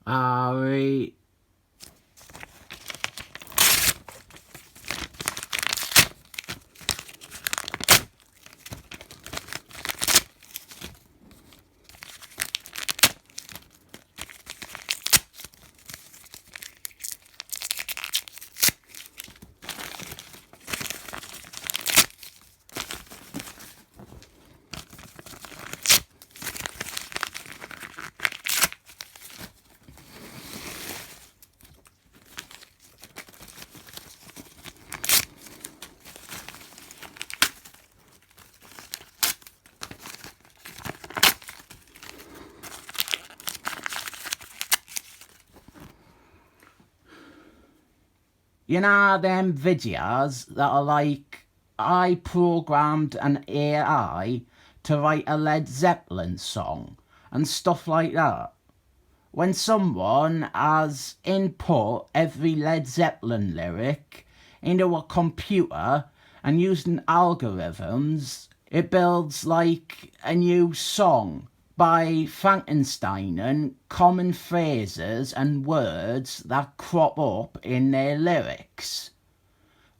Ari. You know them videos that are like, I programmed an AI to write a Led Zeppelin song and stuff like that? When someone has input every Led Zeppelin lyric into a computer and using algorithms, it builds like a new song by Frankensteining common phrases and words that crop up in their lyrics.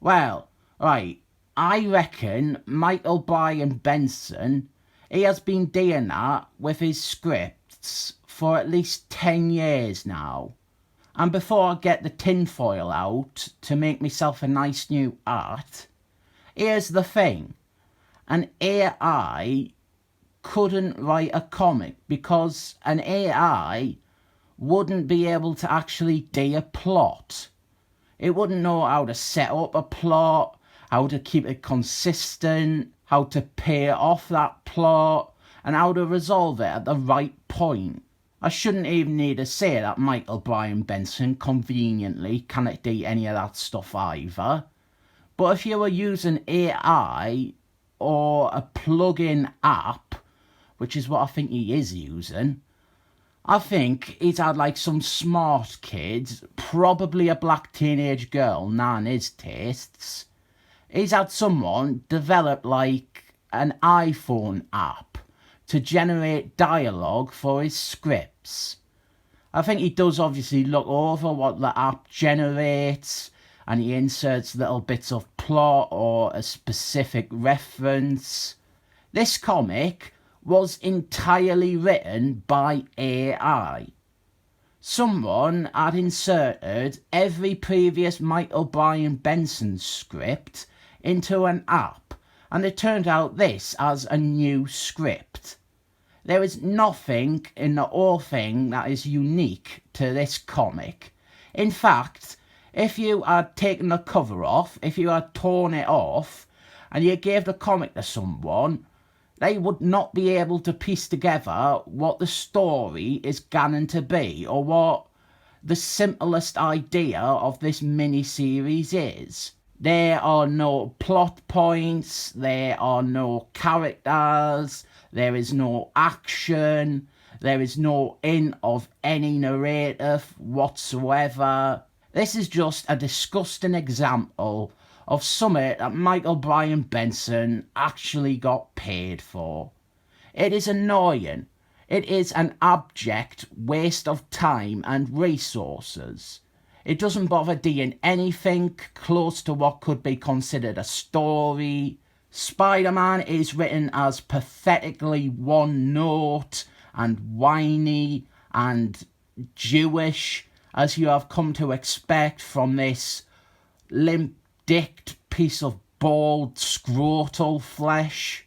Well, right, I reckon Michael Brian Benson, he has been doing that with his scripts for at least 10 years now. And before I get the tinfoil out to make myself a nice new art, here's the thing. An AI couldn't write a comic because an AI wouldn't be able to actually do a plot. It wouldn't know how to set up a plot, how to keep it consistent, how to pay off that plot, and how to resolve it at the right point. I shouldn't even need to say that Michael Brian Benson conveniently cannot do any of that stuff either. But if you were using AI or a plug-in app, which is what I think he is using, I think he's had like some smart kids, probably a black teenage girl, knowing his tastes. He's had someone develop like an iPhone app to generate dialogue for his scripts. I think he does obviously look over what the app generates, and he inserts little bits of plot or a specific reference. This comic was entirely written by AI. Someone had inserted every previous Michael Brian Benson script into an app, and it turned out this as a new script. There is nothing in the whole thing that is unique to this comic. In fact, if you had taken the cover off, if you had torn it off, and you gave the comic to someone, they would not be able to piece together what the story is going to be, or what the simplest idea of this mini-series is. There are no plot points, there are no characters, there is no action, there is no hint of any narrative whatsoever. This is just a disgusting example of something that Michael Brian Benson actually got paid for. It is annoying. It is an abject waste of time and resources. It doesn't bother doing anything close to what could be considered a story. Spider-Man is written as pathetically one-note and whiny and Jewish, as you have come to expect from this limp-dicked piece of bald scrotal flesh.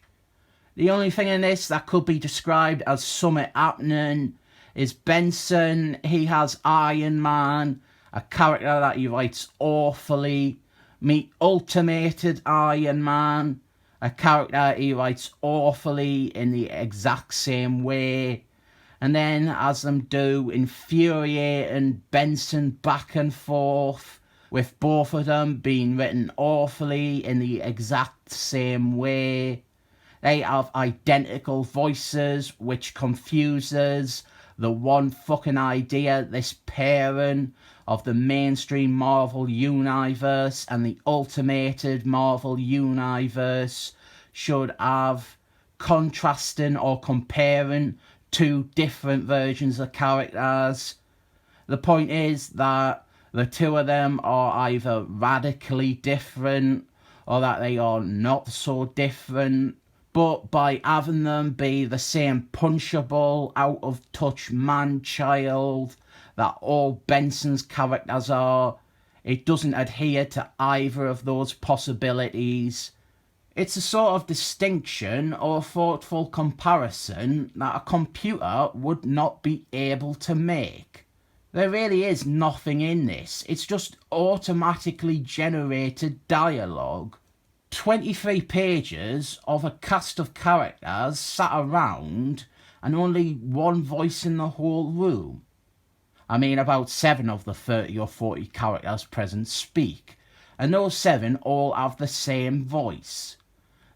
The only thing in this that could be described as something happening is Benson. He has Iron Man, a character that he writes awfully. Meet Ultimated Iron Man, a character he writes awfully in the exact same way. And then has them do infuriating Benson back and forth, with both of them being written awfully in the exact same way. They have identical voices, which confuses the one fucking idea this pairing of the mainstream Marvel Universe and the Ultimated Marvel Universe should have, contrasting or comparing two different versions of characters. The point is that the two of them are either radically different or that they are not so different. But by having them be the same punchable, out of touch man-child that all Benson's characters are, it doesn't adhere to either of those possibilities. It's a sort of distinction or thoughtful comparison that a computer would not be able to make. There really is nothing in this. It's just automatically generated dialogue. 23 pages of a cast of characters sat around and only one voice in the whole room. I mean, about 7 of the 30 or 40 characters present speak, and those 7 all have the same voice.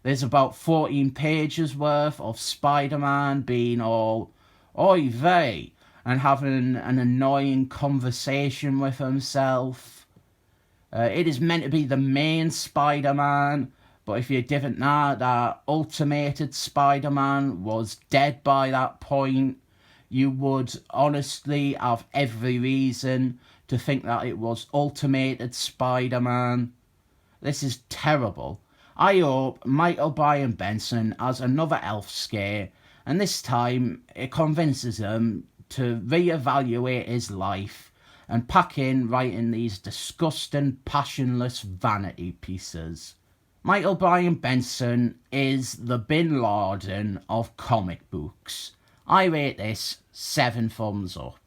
There's about 14 pages worth of Spider-Man being all, "Oy vey," and having an annoying conversation with himself. It is meant to be the main Spider-Man, but if you didn't know that Ultimated Spider-Man was dead by that point, you would honestly have every reason to think that it was Ultimated Spider-Man. This is terrible. I hope Michael Bryan Benson has another elf scare, and this time it convinces him to reevaluate his life and pack in writing these disgusting, passionless vanity pieces. Michael Bryan Benson is the Bin Laden of comic books. I rate this 7 thumbs up.